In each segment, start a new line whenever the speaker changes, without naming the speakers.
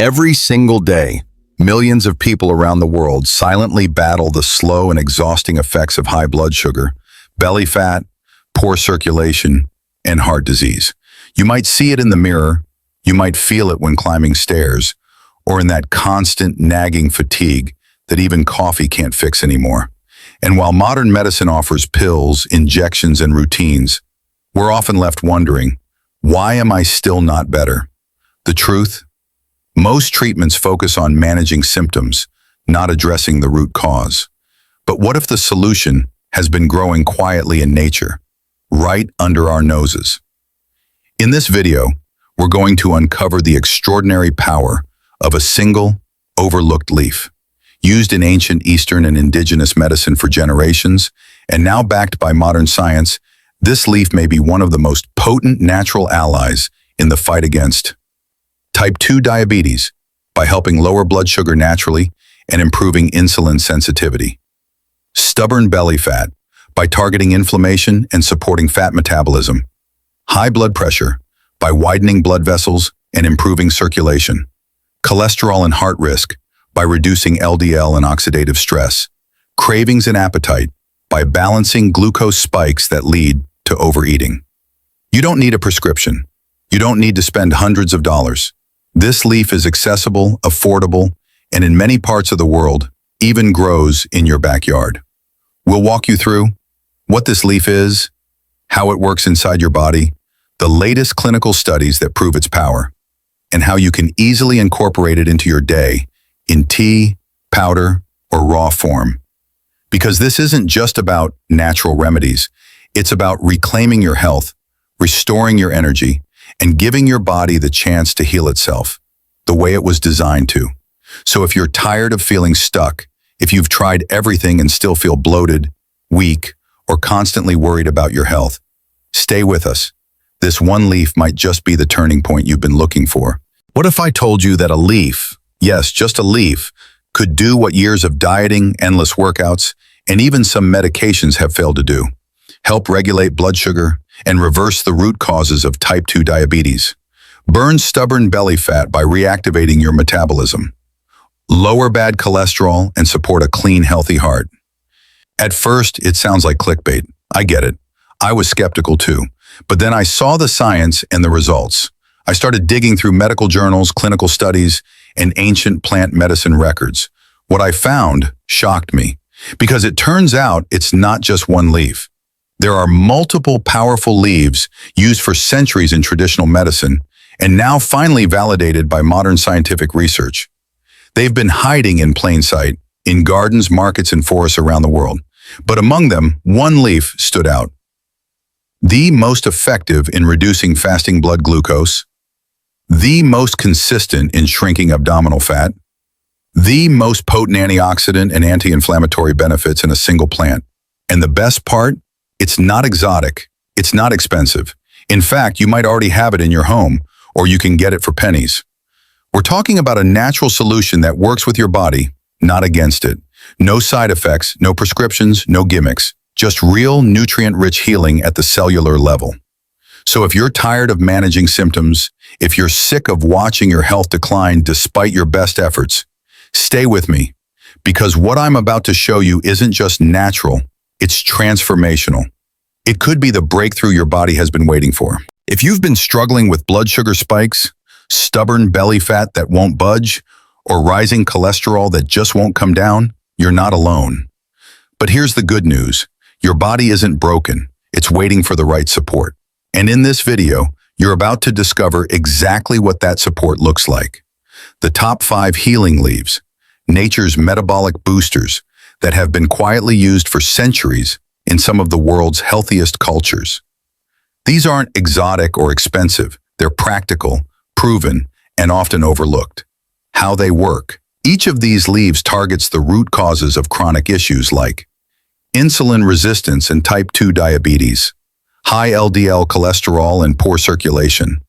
Every single day, millions of people around the world silently battle the slow and exhausting effects of high blood sugar, belly fat, poor circulation, and heart disease. You might see it in the mirror, you might feel it when climbing stairs, or in that constant nagging fatigue that even coffee can't fix anymore. And while modern medicine offers pills, injections, and routines, we're often left wondering, why am I still not better? The truth? Most treatments focus on managing symptoms, not addressing the root cause. But what if the solution has been growing quietly in nature, right under our noses? In this video, we're going to uncover the extraordinary power of a single, overlooked leaf. Used in ancient Eastern and indigenous medicine for generations, and now backed by modern science, this leaf may be one of the most potent natural allies in the fight against Type 2 diabetes by helping lower blood sugar naturally and improving insulin sensitivity. Stubborn belly fat by targeting inflammation and supporting fat metabolism. High blood pressure by widening blood vessels and improving circulation. Cholesterol and heart risk by reducing LDL and oxidative stress. Cravings and appetite by balancing glucose spikes that lead to overeating. You don't need a prescription. You don't need to spend hundreds of dollars. This leaf is accessible, affordable, and in many parts of the world, even grows in your backyard. We'll walk you through what this leaf is, how it works inside your body, the latest clinical studies that prove its power, and how you can easily incorporate it into your day in tea, powder, or raw form. Because this isn't just about natural remedies, it's about reclaiming your health, restoring your energy, and giving your body the chance to heal itself the way it was designed to. So if you're tired of feeling stuck, if you've tried everything and still feel bloated, weak, or constantly worried about your health, stay with us. This one leaf might just be the turning point you've been looking for. What if I told you that a leaf, yes, just a leaf, could do what years of dieting, endless workouts, and even some medications have failed to do? Help regulate blood sugar and reverse the root causes of type 2 diabetes. Burn stubborn belly fat by reactivating your metabolism. Lower bad cholesterol and support a clean, healthy heart. At first, it sounds like clickbait. I get it. I was skeptical too. But then I saw the science and the results. I started digging through medical journals, clinical studies, and ancient plant medicine records. What I found shocked me, because it turns out it's not just one leaf. There are multiple powerful leaves used for centuries in traditional medicine and now finally validated by modern scientific research. They've been hiding in plain sight in gardens, markets, and forests around the world. But among them, one leaf stood out. The most effective in reducing fasting blood glucose, the most consistent in shrinking abdominal fat, the most potent antioxidant and anti-inflammatory benefits in a single plant. And the best part? It's not exotic. It's not expensive. In fact, you might already have it in your home, or you can get it for pennies. We're talking about a natural solution that works with your body, not against it. No side effects, no prescriptions, no gimmicks. Just real nutrient-rich healing at the cellular level. So if you're tired of managing symptoms, if you're sick of watching your health decline despite your best efforts, stay with me, because what I'm about to show you isn't just natural, it's transformational. It could be the breakthrough your body has been waiting for. If you've been struggling with blood sugar spikes, stubborn belly fat that won't budge, or rising cholesterol that just won't come down, you're not alone. But here's the good news. Your body isn't broken. It's waiting for the right support. And in this video, you're about to discover exactly what that support looks like. The top 5 healing leaves, nature's metabolic boosters that have been quietly used for centuries in some of the world's healthiest cultures. These aren't exotic or expensive. They're practical, proven, and often overlooked. How they work. Each of these leaves targets the root causes of chronic issues like insulin resistance and type 2 diabetes, high LDL cholesterol and poor circulation,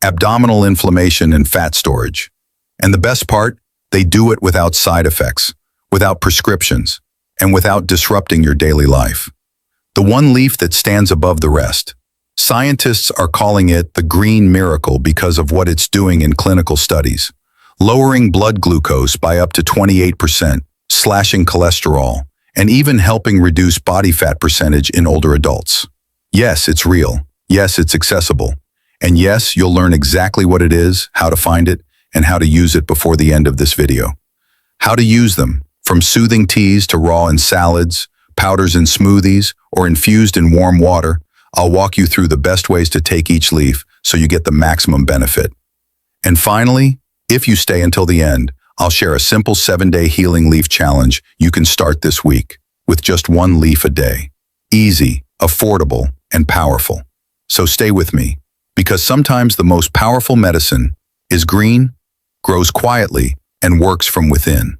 abdominal inflammation and fat storage. And the best part, they do it without side effects, without prescriptions, and without disrupting your daily life. The one leaf that stands above the rest. Scientists are calling it the green miracle because of what it's doing in clinical studies. lowering blood glucose by up to 28%, slashing cholesterol, and even helping reduce body fat percentage in older adults. Yes, it's real. Yes, it's accessible. And yes, you'll learn exactly what it is, how to find it, and how to use it before the end of this video. How to use them, from soothing teas to raw in salads, powders in smoothies, or infused in warm water, I'll walk you through the best ways to take each leaf so you get the maximum benefit. And finally, if you stay until the end, I'll share a simple 7-day healing leaf challenge you can start this week with just 1 leaf a day. Easy, affordable, and powerful. So stay with me, because sometimes the most powerful medicine is green, grows quietly, and works from within.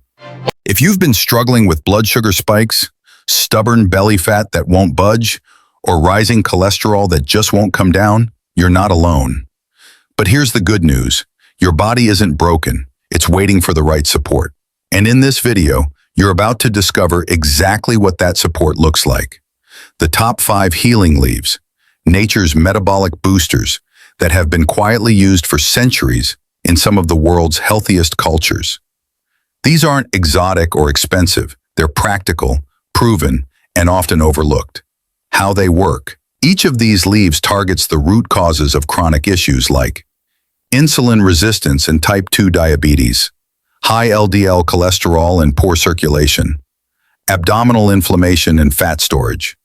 If you've been struggling with blood sugar spikes, stubborn belly fat that won't budge, or rising cholesterol that just won't come down, you're not alone. But here's the good news. Your body isn't broken. It's waiting for the right support. And in this video, you're about to discover exactly what that support looks like. The top 5 healing leaves, nature's metabolic boosters that have been quietly used for centuries in some of the world's healthiest cultures. These aren't exotic or expensive. They're practical, proven, and often overlooked. How they work. Each of these leaves targets the root causes of chronic issues like insulin resistance and type 2 diabetes, high LDL cholesterol and poor circulation, abdominal inflammation and fat storage.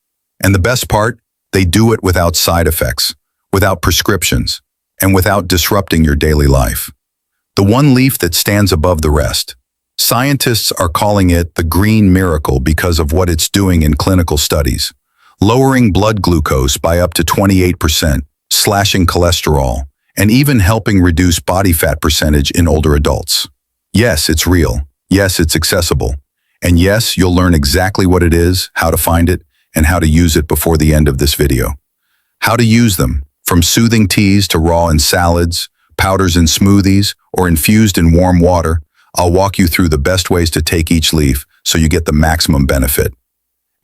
And the best part, they do it without side effects, without prescriptions, and without disrupting your daily life. The one leaf that stands above the rest. Scientists are calling it the green miracle because of what it's doing in clinical studies, lowering blood glucose by up to 28%, slashing cholesterol, and even helping reduce body fat percentage in older adults. Yes, it's real. Yes, it's accessible. And yes, you'll learn exactly what it is, how to find it, and how to use it before the end of this video. How to use them, from soothing teas to raw in salads, powders in smoothies, or infused in warm water, I'll walk you through the best ways to take each leaf so you get the maximum benefit.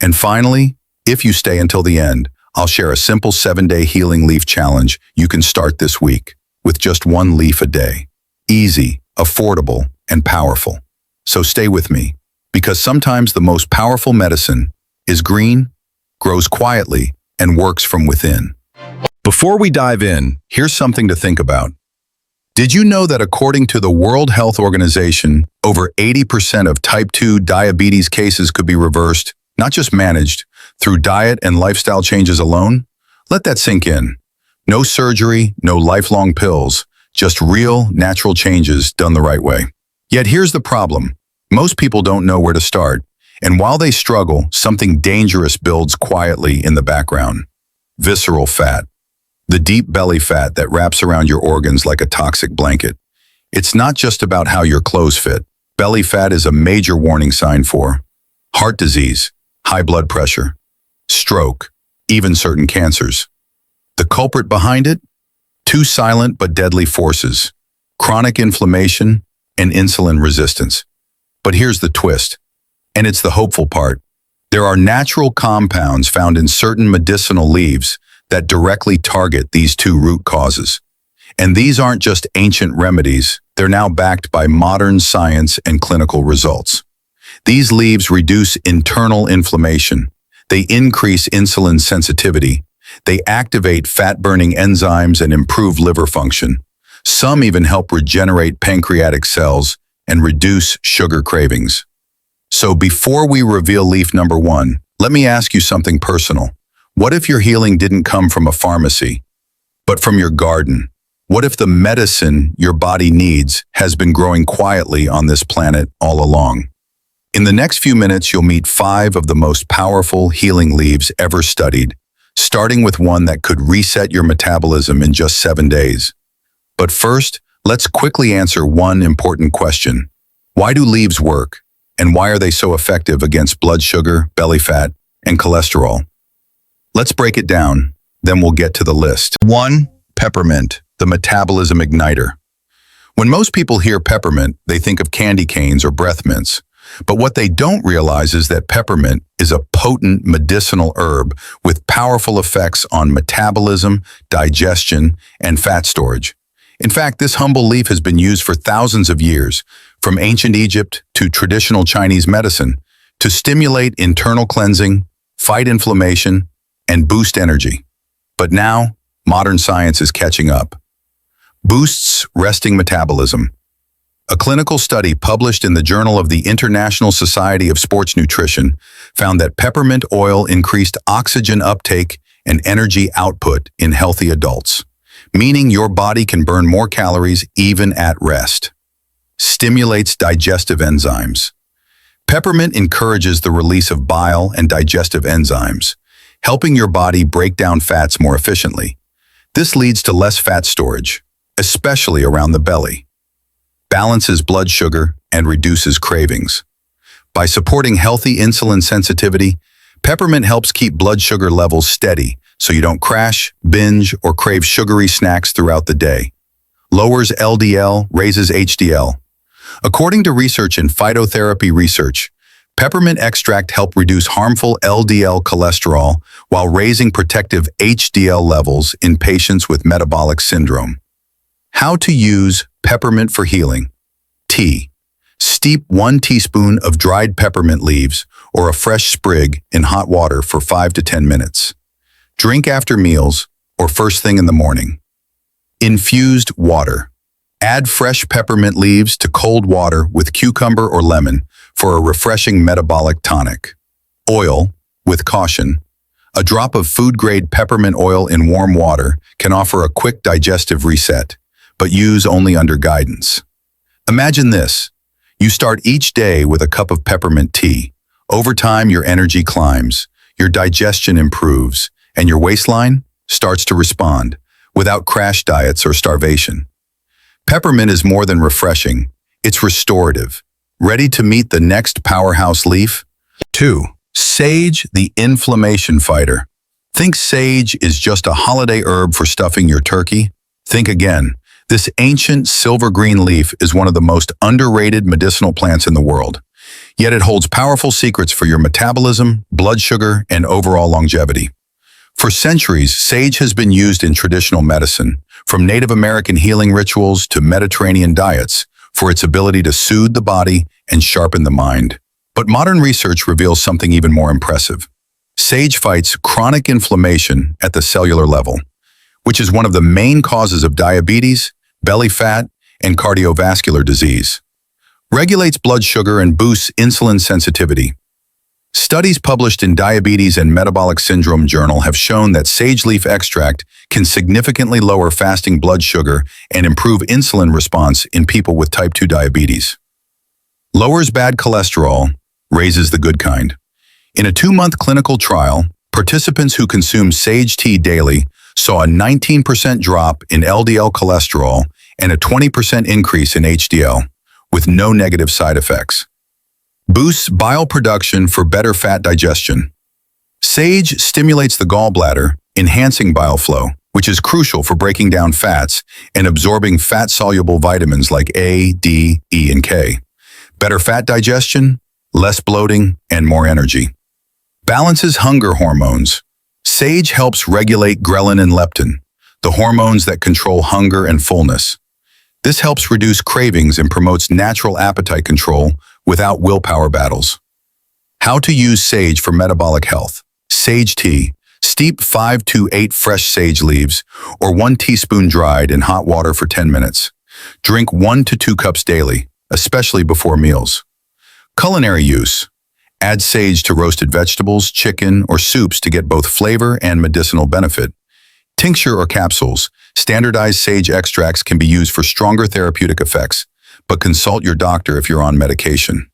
And finally, if you stay until the end, I'll share a simple 7-day healing leaf challenge you can start this week with just 1 leaf a day. Easy, affordable, and powerful. So stay with me, because sometimes the most powerful medicine is green, grows quietly, and works from within. Before we dive in, here's something to think about. Did you know that according to the World Health Organization, over 80% of type 2 diabetes cases could be reversed, not just managed, through diet and lifestyle changes alone? Let that sink in. No surgery, no lifelong pills, just real, natural changes done the right way. Yet here's the problem. Most people don't know where to start, and while they struggle, something dangerous builds quietly in the background. Visceral fat. The deep belly fat that wraps around your organs like a toxic blanket. It's not just about how your clothes fit. Belly fat is a major warning sign for heart disease, high blood pressure, stroke, even certain cancers. The culprit behind it? 2 silent but deadly forces, chronic inflammation and insulin resistance. But here's the twist, and it's the hopeful part. There are natural compounds found in certain medicinal leaves that directly target these 2 root causes. And these aren't just ancient remedies, they're now backed by modern science and clinical results. These leaves reduce internal inflammation. They increase insulin sensitivity. They activate fat-burning enzymes and improve liver function. Some even help regenerate pancreatic cells and reduce sugar cravings. So before we reveal leaf number 1, let me ask you something personal. What if your healing didn't come from a pharmacy, but from your garden? What if the medicine your body needs has been growing quietly on this planet all along? In the next few minutes, you'll meet 5 of the most powerful healing leaves ever studied, starting with one that could reset your metabolism in just 7 days. But first, let's quickly answer one important question. Why do leaves work? And why are they so effective against blood sugar, belly fat, and cholesterol? Let's break it down, then we'll get to the list. 1. Peppermint, the metabolism igniter. When most people hear peppermint, they think of candy canes or breath mints. But what they don't realize is that peppermint is a potent medicinal herb with powerful effects on metabolism, digestion, and fat storage. In fact, this humble leaf has been used for thousands of years, from ancient Egypt to traditional Chinese medicine, to stimulate internal cleansing, fight inflammation, and boost energy. But now, modern science is catching up. Boosts resting metabolism. A clinical study published in the Journal of the International Society of Sports Nutrition found that peppermint oil increased oxygen uptake and energy output in healthy adults, meaning your body can burn more calories even at rest. Stimulates digestive enzymes. Peppermint encourages the release of bile and digestive enzymes, helping your body break down fats more efficiently. This leads to less fat storage, especially around the belly. Balances blood sugar and reduces cravings. By supporting healthy insulin sensitivity, peppermint helps keep blood sugar levels steady so you don't crash, binge, or crave sugary snacks throughout the day. Lowers LDL, raises HDL. According to research in phytotherapy research, peppermint extract helps reduce harmful LDL cholesterol while raising protective HDL levels in patients with metabolic syndrome. How to use peppermint for healing. Tea. Steep 1 teaspoon of dried peppermint leaves or a fresh sprig in hot water for 5 to 10 minutes. Drink after meals or first thing in the morning. Infused water. Add fresh peppermint leaves to cold water with cucumber or lemon for a refreshing metabolic tonic. Oil, with caution. A drop of food-grade peppermint oil in warm water can offer a quick digestive reset, but use only under guidance. Imagine this. You start each day with a cup of peppermint tea. Over time, your energy climbs, your digestion improves, and your waistline starts to respond without crash diets or starvation. Peppermint is more than refreshing. It's restorative, ready to meet the next powerhouse leaf. 2. Sage, the inflammation fighter. Think sage is just a holiday herb for stuffing your turkey? Think again. This ancient silver-green leaf is one of the most underrated medicinal plants in the world. Yet it holds powerful secrets for your metabolism, blood sugar, and overall longevity. For centuries, sage has been used in traditional medicine, from Native American healing rituals to Mediterranean diets, for its ability to soothe the body and sharpen the mind. But modern research reveals something even more impressive. Sage fights chronic inflammation at the cellular level, which is one of the main causes of diabetes, belly fat, and cardiovascular disease. Regulates blood sugar and boosts insulin sensitivity. Studies published in Diabetes and Metabolic Syndrome Journal have shown that sage leaf extract can significantly lower fasting blood sugar and improve insulin response in people with type 2 diabetes. Lowers bad cholesterol, raises the good kind. In a 2-month clinical trial, participants who consumed sage tea daily saw a 19% drop in LDL cholesterol and a 20% increase in HDL, with no negative side effects. Boosts bile production for better fat digestion. Sage stimulates the gallbladder, enhancing bile flow, which is crucial for breaking down fats and absorbing fat-soluble vitamins like A, D, E, and K. Better fat digestion, less bloating, and more energy. Balances hunger hormones. Sage helps regulate ghrelin and leptin, the hormones that control hunger and fullness. This helps reduce cravings and promotes natural appetite control without willpower battles. How to use sage for metabolic health. Sage tea. Steep 5 to 8 fresh sage leaves or 1 teaspoon dried in hot water for 10 minutes. Drink 1 to 2 cups daily, especially before meals. Culinary use. Add sage to roasted vegetables, chicken, or soups to get both flavor and medicinal benefit. Tincture or capsules. Standardized sage extracts can be used for stronger therapeutic effects, but consult your doctor if you're on medication.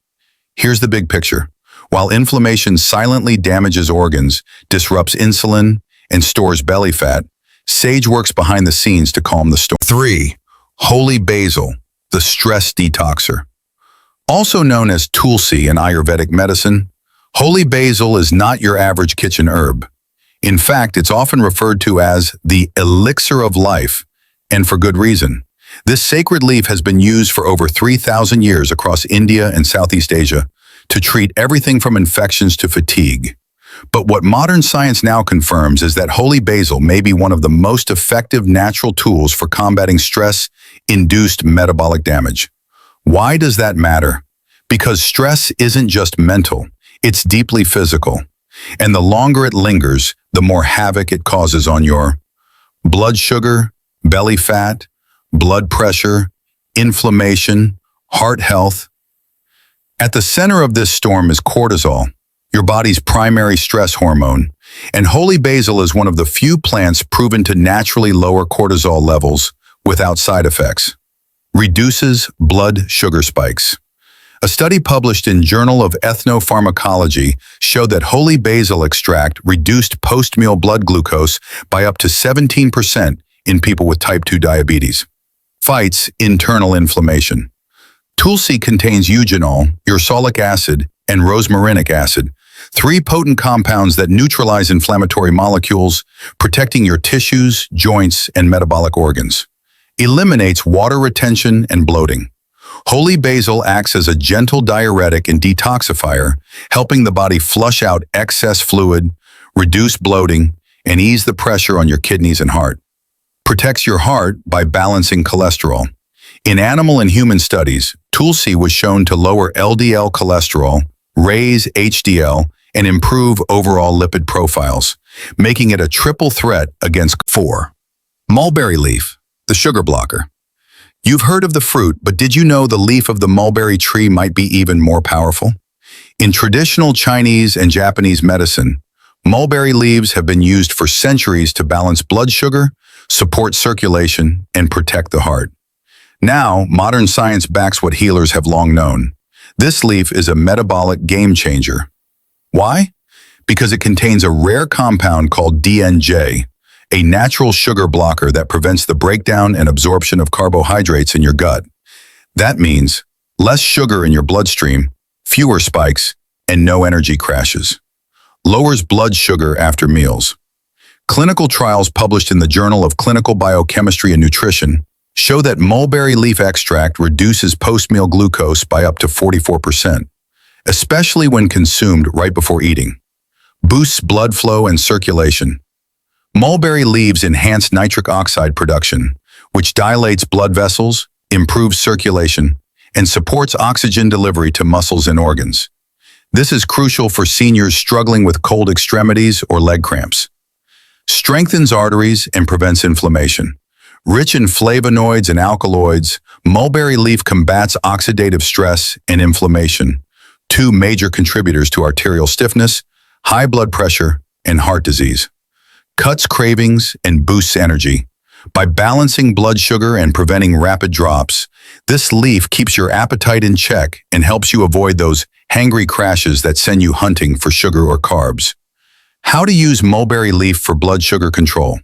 Here's the big picture. While inflammation silently damages organs, disrupts insulin, and stores belly fat, sage works behind the scenes to calm the storm. 3. Holy basil, the stress detoxer. Also known as tulsi in Ayurvedic medicine, holy basil is not your average kitchen herb. In fact, it's often referred to as the elixir of life, and for good reason. This sacred leaf has been used for over 3,000 years across India and Southeast Asia to treat everything from infections to fatigue. But what modern science now confirms is that holy basil may be one of the most effective natural tools for combating stress-induced metabolic damage. Why does that matter? Because stress isn't just mental, it's deeply physical. And the longer it lingers, the more havoc it causes on your blood sugar, belly fat, blood pressure, inflammation, heart health. At the center of this storm is cortisol, your body's primary stress hormone, and holy basil is one of the few plants proven to naturally lower cortisol levels without side effects. Reduces blood sugar spikes. A study published in Journal of Ethnopharmacology showed that holy basil extract reduced post-meal blood glucose by up to 17% in people with type 2 diabetes. Fights internal inflammation. Tulsi contains eugenol, ursolic acid, and rosmarinic acid, three potent compounds that neutralize inflammatory molecules, protecting your tissues, joints, and metabolic organs. Eliminates water retention and bloating. Holy basil acts as a gentle diuretic and detoxifier, helping the body flush out excess fluid, reduce bloating, and ease the pressure on your kidneys and heart. Protects your heart by balancing cholesterol. In animal and human studies, Tulsi was shown to lower LDL cholesterol, raise HDL, and improve overall lipid profiles, making it a triple threat against 4. Mulberry leaf, the sugar blocker. You've heard of the fruit, but did you know the leaf of the mulberry tree might be even more powerful? In traditional Chinese and Japanese medicine, mulberry leaves have been used for centuries to balance blood sugar, support circulation, and protect the heart. Now, modern science backs what healers have long known. This leaf is a metabolic game changer. Why? Because it contains a rare compound called DNJ, a natural sugar blocker that prevents the breakdown and absorption of carbohydrates in your gut. That means less sugar in your bloodstream, fewer spikes, and no energy crashes. Lowers blood sugar after meals. Clinical trials published in the Journal of Clinical Biochemistry and Nutrition show that mulberry leaf extract reduces post-meal glucose by up to 44%, especially when consumed right before eating. Boosts blood flow and circulation. Mulberry leaves enhance nitric oxide production, which dilates blood vessels, improves circulation, and supports oxygen delivery to muscles and organs. This is crucial for seniors struggling with cold extremities or leg cramps. Strengthens arteries and prevents inflammation. Rich in flavonoids and alkaloids, mulberry leaf combats oxidative stress and inflammation, two major contributors to arterial stiffness, high blood pressure, and heart disease. Cuts cravings and boosts energy. By balancing blood sugar and preventing rapid drops, this leaf keeps your appetite in check and helps you avoid those hangry crashes that send you hunting for sugar or carbs. How to use mulberry leaf for blood sugar control.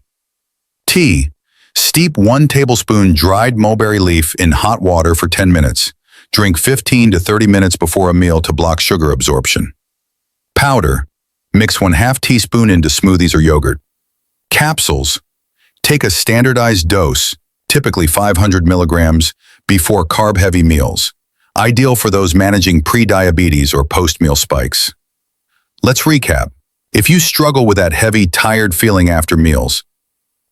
Tea. Steep 1 tablespoon dried mulberry leaf in hot water for 10 minutes. Drink 15 to 30 minutes before a meal to block sugar absorption. Powder. Mix 1/2 teaspoon into smoothies or yogurt. Capsules. Take a standardized dose, typically 500 milligrams, before carb-heavy meals. Ideal for those managing pre-diabetes or post-meal spikes. Let's recap. If you struggle with that heavy, tired feeling after meals,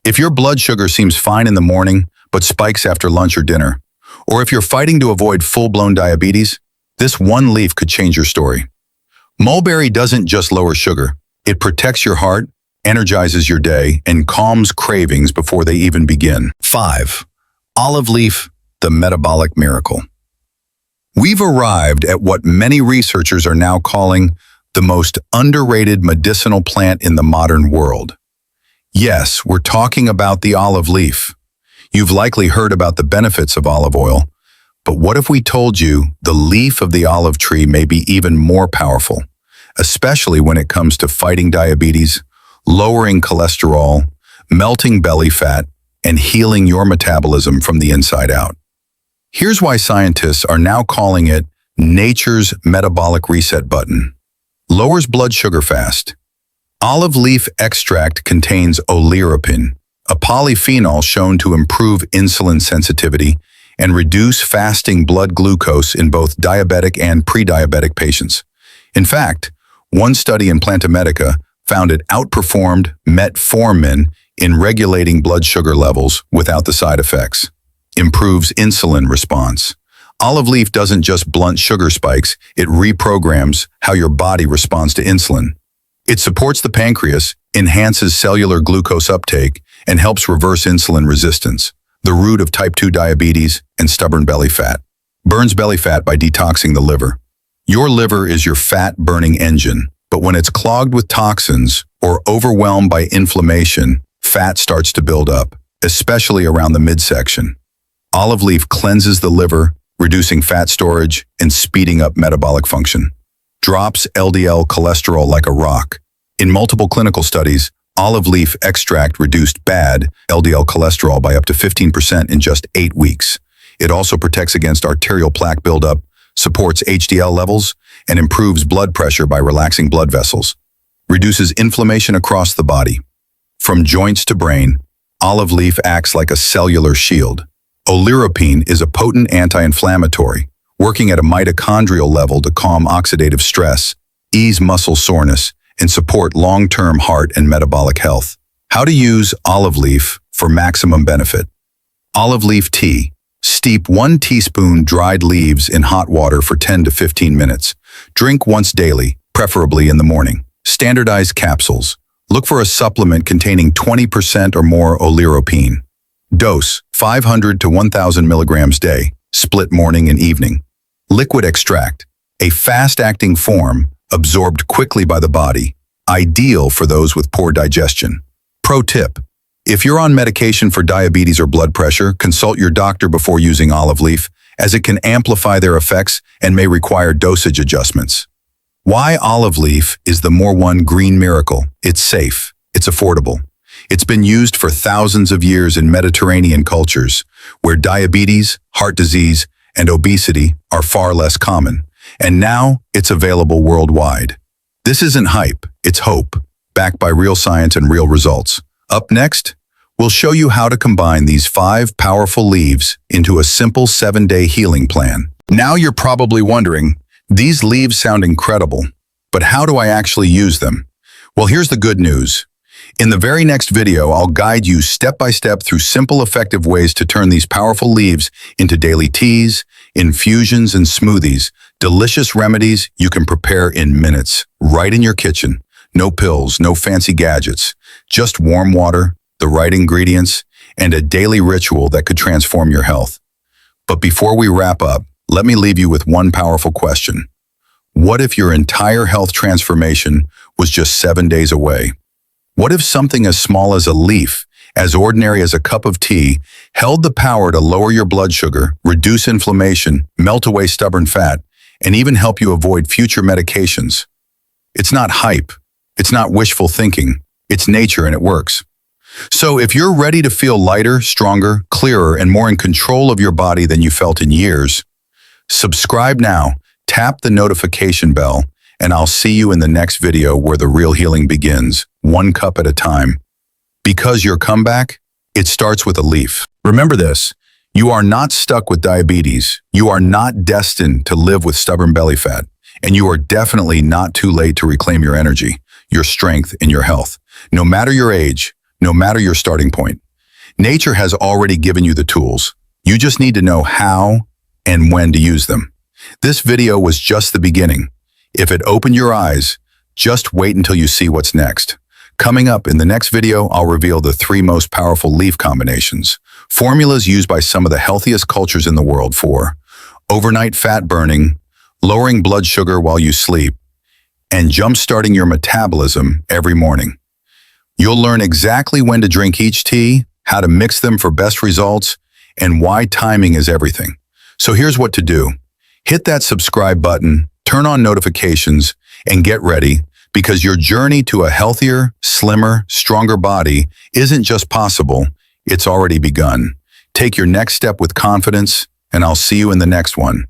if your blood sugar seems fine in the morning but spikes after lunch or dinner, or if you're fighting to avoid full-blown diabetes, this one leaf could change your story. Mulberry doesn't just lower sugar. It protects your heart, energizes your day, and calms cravings before they even begin. 5. Olive leaf, the metabolic miracle. We've arrived at what many researchers are now calling the most underrated medicinal plant in the modern world. Yes, we're talking about the olive leaf. You've likely heard about the benefits of olive oil, but what if we told you the leaf of the olive tree may be even more powerful, especially when it comes to fighting diabetes, lowering cholesterol, melting belly fat, and healing your metabolism from the inside out. Here's why scientists are now calling it nature's metabolic reset button. Lowers blood sugar fast. Olive leaf extract contains oleuropein, a polyphenol shown to improve insulin sensitivity and reduce fasting blood glucose in both diabetic and pre-diabetic patients. In fact, One study in Plantamedica found it outperformed metformin in regulating blood sugar levels without the side effects. Improves insulin response. Olive leaf doesn't just blunt sugar spikes, it reprograms how your body responds to insulin. It supports the pancreas, enhances cellular glucose uptake, and helps reverse insulin resistance, the root of type 2 diabetes and stubborn belly fat. Burns belly fat by detoxing the liver. Your liver is your fat-burning engine, but when it's clogged with toxins or overwhelmed by inflammation, fat starts to build up, especially around the midsection. Olive leaf cleanses the liver, reducing fat storage and speeding up metabolic function. Drops LDL cholesterol like a rock. In multiple clinical studies, olive leaf extract reduced bad LDL cholesterol by up to 15% in just 8 weeks. It also protects against arterial plaque buildup, supports HDL levels, and improves blood pressure by relaxing blood vessels. Reduces inflammation across the body. From joints to brain, olive leaf acts like a cellular shield. Oleuropein is a potent anti-inflammatory, working at a mitochondrial level to calm oxidative stress, ease muscle soreness, and support long-term heart and metabolic health. How to use olive leaf for maximum benefit. Olive leaf tea. Steep 1 teaspoon dried leaves in hot water for 10 to 15 minutes. Drink once daily, preferably in the morning. Standardized capsules. Look for a supplement containing 20% or more oleuropein. Dose, 500 to 1,000 milligrams day, split morning and evening. Liquid extract, a fast-acting form absorbed quickly by the body, ideal for those with poor digestion. Pro tip, if you're on medication for diabetes or blood pressure, consult your doctor before using olive leaf, as it can amplify their effects and may require dosage adjustments. Why olive leaf is the #1 green miracle? It's safe, it's affordable. It's been used for thousands of years in Mediterranean cultures, where diabetes, heart disease, and obesity are far less common. And now it's available worldwide. This isn't hype, it's hope, backed by real science and real results. Up next, we'll show you how to combine these 5 powerful leaves into a simple 7-day healing plan. Now you're probably wondering, these leaves sound incredible, but how do I actually use them? Well, here's the good news. In the very next video, I'll guide you step by step through simple, effective ways to turn these powerful leaves into daily teas, infusions, and smoothies, delicious remedies you can prepare in minutes, right in your kitchen. No pills, no fancy gadgets, just warm water, the right ingredients, and a daily ritual that could transform your health. But before we wrap up, let me leave you with one powerful question. What if your entire health transformation was just 7 days away? What if something as small as a leaf, as ordinary as a cup of tea, held the power to lower your blood sugar, reduce inflammation, melt away stubborn fat, and even help you avoid future medications? It's not hype. It's not wishful thinking. It's nature, and it works. So if you're ready to feel lighter, stronger, clearer, and more in control of your body than you felt in years, subscribe now, tap the notification bell, and I'll see you in the next video where the real healing begins, 1 cup at a time. Because your comeback, it starts with a leaf. Remember this, you are not stuck with diabetes. You are not destined to live with stubborn belly fat. And you are definitely not too late to reclaim your energy, your strength, and your health. No matter your age, no matter your starting point, nature has already given you the tools. You just need to know how and when to use them. This video was just the beginning. If it opened your eyes, just wait until you see what's next. Coming up in the next video, I'll reveal the 3 most powerful leaf combinations, formulas used by some of the healthiest cultures in the world for overnight fat burning, lowering blood sugar while you sleep, and jump-starting your metabolism every morning. You'll learn exactly when to drink each tea, how to mix them for best results, and why timing is everything. So here's what to do. Hit that subscribe button, turn on notifications, and get ready, because your journey to a healthier, slimmer, stronger body isn't just possible, it's already begun. Take your next step with confidence, and I'll see you in the next one.